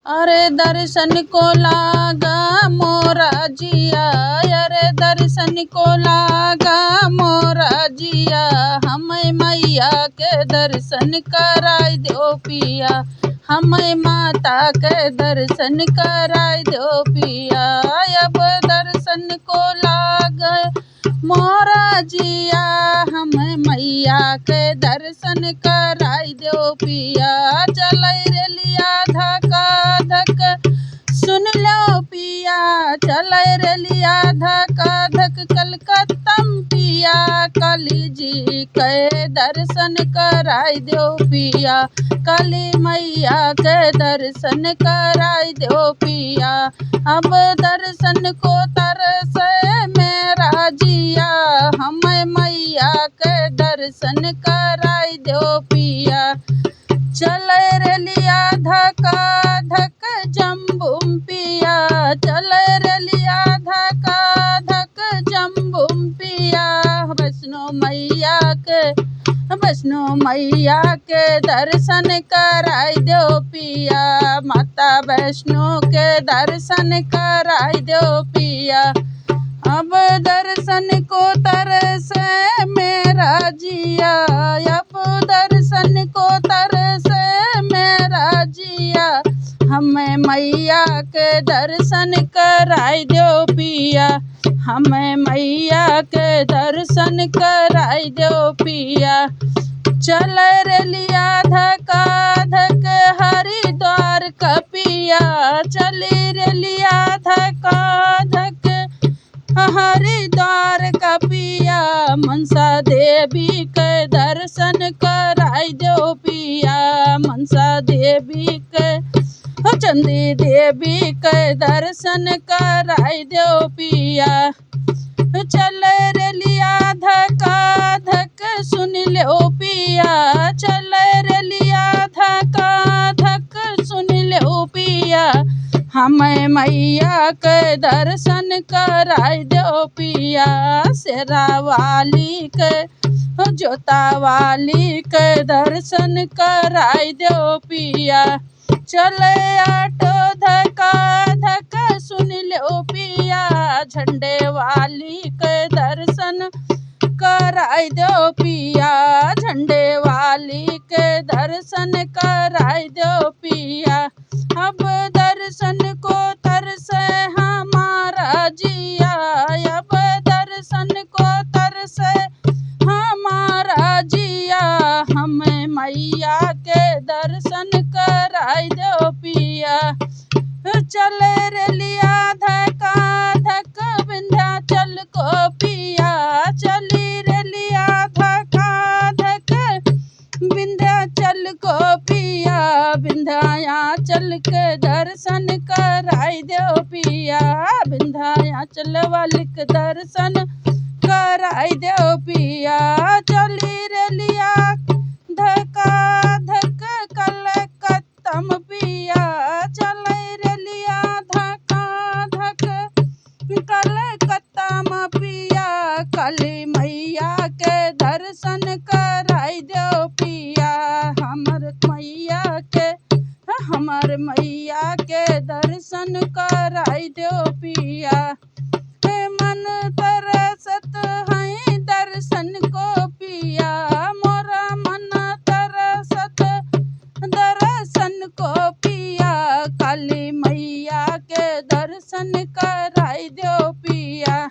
अरे दर्शन को लागा मोरा जिया, अरे दर्शन को लागा मोरा जिया, हमें मैया के दर्शन कराई दो पिया, हमें माता के दर्शन कराई दो पिया। अब दर्शन को लागा मोरा जिया, हमें मैया के दर्शन कराई दो पिया। चलई रेलिया धका धक सुन लो पिया, चलई रेलिया धका धक कलकत्ता पिया, काली जी के दर्शन कराई दो पिया, काली मैया के दर्शन कराई दो पिया। अब दर्शन को तरसे मेरा जिया, हमें मैया के दर्शन कराई दो पिया। चले रेलिया धका धक जम्बुम पिया, चले रेलिया धका धक जम्बुम पिया, वैष्णो मैया के दर्शन कराई दो पिया, माता वैष्णो के दर्शन कराई दो पिया। अब दर्शन को तरसे मेरा जिया, अब दर्शन को तरसे मेरा जिया, हमें मैया के दर्शन कराई दो पिया, हमें मैया के दर्शन कराई दो पिया। चले रेलिया धका धक हरिद्वार का पिया, चली रेलिया धका धक हरिद्वार का पिया, मनसा देवी के दर्शन कराई दो पिया, मनसा देवी के चंडी देवी के दर्शन कराई दो पिया। चले रेलिया धका धक सुन लो पिया, चले रेलिया धका धक सुन लो पिया, हमें मैया के दर्शन कराई दो पिया। शेरा वाली के जोता वाली के दर्शन कराई दो पिया। चले ऑटो धका धक सुन लो पिया, झंडे वाली के दर्शन कराई दो पिया, झंडे वाली के दर्शन कराई दो पिया। अब दर्शन को तरसे हमारा जिया, अब दर्शन को तरसे हमारा जिया, हमें मैया के दर्शन कराई दो पिया। चले रेलिया धका धक विंध्याचल को पिया, चली रेलिया धका धक विंध्याचल को पिया, विंध्याचल के दर्शन कराई दो पिया, विंध्याचल वाली के दर्शन कराई दो पिया। चली रेलिया धका धक कलकत्ता पिया, चली रेलिया धका धक कलकत्ता पिया, काली मैया के दर्शन कराई दो पिया, हमर मैया के दर्शन कराई दो पिया। मन तरसत है दर्शन को पिया, मोरा मन तरसत दर्शन को पिया, काली मैया के दर्शन कराई दो पिया।